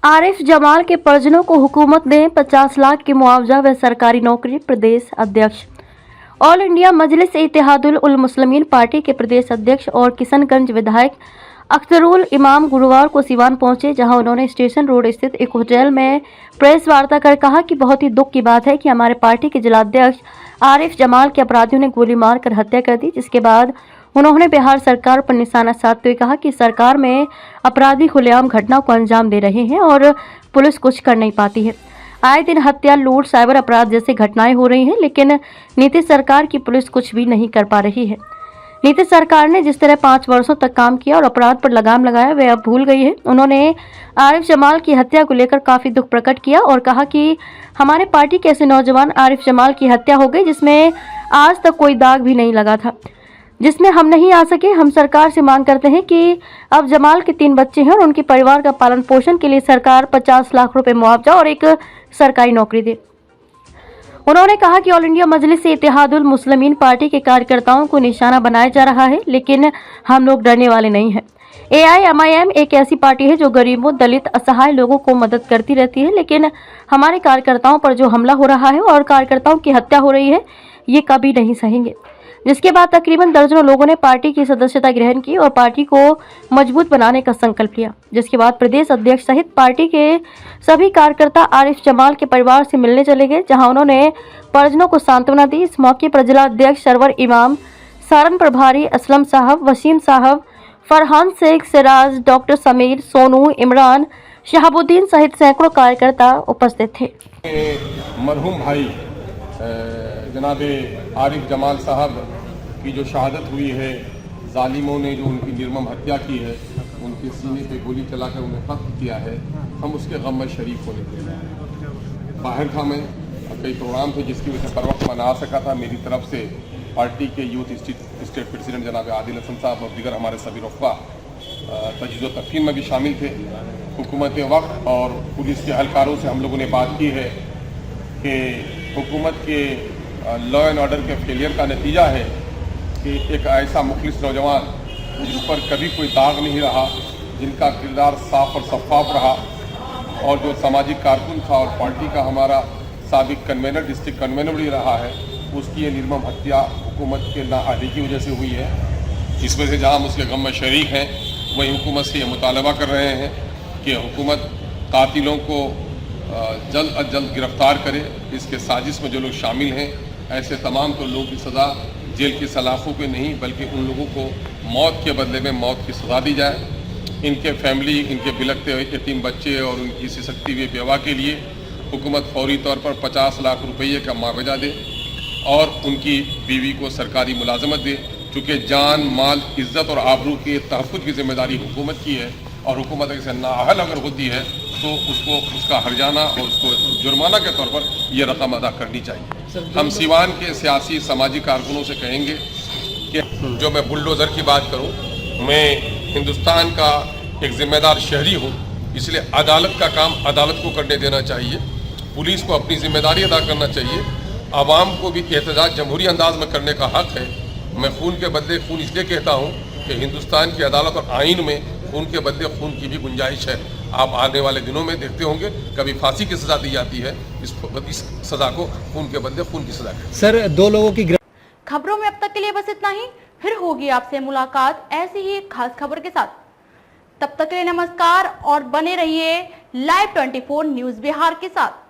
आरिफ जमाल के परिजनों को हुकूमत ने 50 लाख की मुआवजा व सरकारी नौकरी। प्रदेश अध्यक्ष ऑल इंडिया मजलिस इत्तेहादुल मुस्लिमीन पार्टी के प्रदेश अध्यक्ष और किशनगंज विधायक अख्तरुल इमाम गुरुवार को सिवान पहुंचे, जहां उन्होंने स्टेशन रोड स्थित एक होटल में प्रेस वार्ता कर कहा कि बहुत ही दुख की बात है कि हमारे पार्टी के जिलाध्यक्ष आरिफ जमाल के अपराधियों ने गोली मारकर हत्या कर दी। जिसके बाद उन्होंने बिहार सरकार पर निशाना साधते हुए कहा कि सरकार में अपराधी खुलेआम घटनाओं को अंजाम दे रहे हैं और पुलिस कुछ कर नहीं पाती है। आए दिन हत्या, लूट, साइबर अपराध जैसी घटनाएं हो रही हैं, लेकिन नीतीश सरकार की पुलिस कुछ भी नहीं कर पा रही है। नीतीश सरकार ने जिस तरह 5 वर्षों तक काम किया और अपराध पर लगाम लगाया, वे अब भूल गई है। उन्होंने आरिफ जमाल की हत्या को लेकर काफी दुख प्रकट किया और कहा कि हमारे पार्टी के ऐसे नौजवान आरिफ जमाल की हत्या हो गई जिसमें आज तक कोई दाग भी नहीं लगा था, जिसमें हम नहीं आ सके। हम सरकार से मांग करते हैं कि अब जमाल के 3 बच्चे हैं और उनके परिवार का पालन पोषण के लिए सरकार 50 लाख रुपए मुआवजा और एक सरकारी नौकरी दे। उन्होंने कहा कि ऑल इंडिया मजलिस इत्तेहादुल मुस्लिमीन पार्टी के कार्यकर्ताओं को निशाना बनाया जा रहा है, लेकिन हम लोग डरने वाले नहीं हैं। AIMIM एक ऐसी पार्टी है जो गरीबों, दलित, असहाय लोगों को मदद करती रहती है, लेकिन हमारे कार्यकर्ताओं पर जो हमला हो रहा है और कार्यकर्ताओं की हत्या हो रही है, ये कभी नहीं सहेंगे। जिसके बाद तकरीबन दर्जनों लोगों ने पार्टी की सदस्यता ग्रहण की और पार्टी को मजबूत बनाने का संकल्प लिया। जिसके बाद प्रदेश अध्यक्ष सहित पार्टी के सभी कार्यकर्ता आरिफ जमाल के परिवार से मिलने चले गए, जहां उन्होंने परिजनों को सांत्वना दी। इस मौके पर जिला अध्यक्ष सरवर इमाम, सारण प्रभारी असलम साहब, वसीम साहब, फरहान शेख, सिराज, डॉक्टर समीर, सोनू, इमरान, शहाबुद्दीन सहित सैकड़ों कार्यकर्ता उपस्थित थे। मरहूम भाई जनाब आरिफ जमाल साहब की जो शहादत हुई है, जालिमों ने जो उनकी निर्मम हत्या की है, उनके सीने पे गोली चलाकर उन्हें कत्ल किया है, हम उसके गम में शरीक होने के लिए बाहर था। मैं कई प्रोग्राम थे जिसकी वजह से पर वक्त मैं ना आ सका था। मेरी तरफ से पार्टी के यूथ स्टेट प्रेसिडेंट जनाब आदिल हसन साहब और दीगर हमारे सभी रफ़ा तजज़ो तफ़हीम में भी शामिल थे। हुकूमत वक्त और पुलिस के एहलकारों से हम लोगों ने बात की है कि हुकूमत के लॉ एंड ऑर्डर के फेलियर का नतीजा है कि एक ऐसा मुखलिस नौजवान जिस पर कभी कोई दाग नहीं रहा, जिनका किरदार साफ और शफाफ रहा और जो सामाजिक कारकुन था और पार्टी का हमारा साबिक कन्वेनर, डिस्ट्रिक्ट कन्वेनर भी रहा है, उसकी ये निर्मम हत्या हुकूमत के नाअहली की वजह से हुई है। इस वजह से जहाँ हम उसके गम में शरीक हैं, वही हुकूमत से ये मुतालबा कर रहे हैं कि हुकूमत कातिलों को जल्द अज जल्द गिरफ्तार करे। इसके साजिश में जो लोग शामिल हैं, ऐसे तमाम तो लोगों की सज़ा जेल की सलाखों पे नहीं, बल्कि उन लोगों को मौत के बदले में मौत की सज़ा दी जाए। इनके फैमिली, इनके बिलखते हुए यतीम बच्चे और उनकी सिसकती हुई बेवा के लिए हुकूमत फौरी तौर पर 50 लाख रुपये का मुआवजा दे और उनकी बीवी को सरकारी मुलाजमत दे, चूँकि जान, माल, इज़्ज़त और आबरू के तहफ़्फ़ुज़ की जिम्मेदारी हुकूमत की है और हुकूमत ऐसे नाअहल अगर होती है तो उसको उसका हर्जाना और उसको जुर्माना के तौर पर यह रकम अदा करनी चाहिए। हम सिवान के सियासी सामाजिक कारकुनों से कहेंगे कि जो मैं बुलडोज़र की बात करूं, मैं हिंदुस्तान का एक ज़िम्मेदार शहरी हूं, इसलिए अदालत का काम अदालत को करने देना चाहिए, पुलिस को अपनी जिम्मेदारी अदा करना चाहिए, आवाम को भी एहतजाज जमहूरी अंदाज में करने का हक़ है। मैं खून के बदले खून इसलिए कहता हूँ कि हिंदुस्तान की अदालत और आइन में खून के बदले खून की भी गुंजाइश है। आप आने वाले दिनों में देखते होंगे कभी फांसी की सज़ा दी जाती है, इस सज़ा को खून के बदले खून की सज़ा। सर, 2 लोगों की खबरों में अब तक के लिए बस इतना ही। फिर होगी आपसे मुलाकात ऐसी ही एक खास खबर के साथ। तब तक के लिए नमस्कार और बने रहिए Live 24 न्यूज़ बिहार के साथ।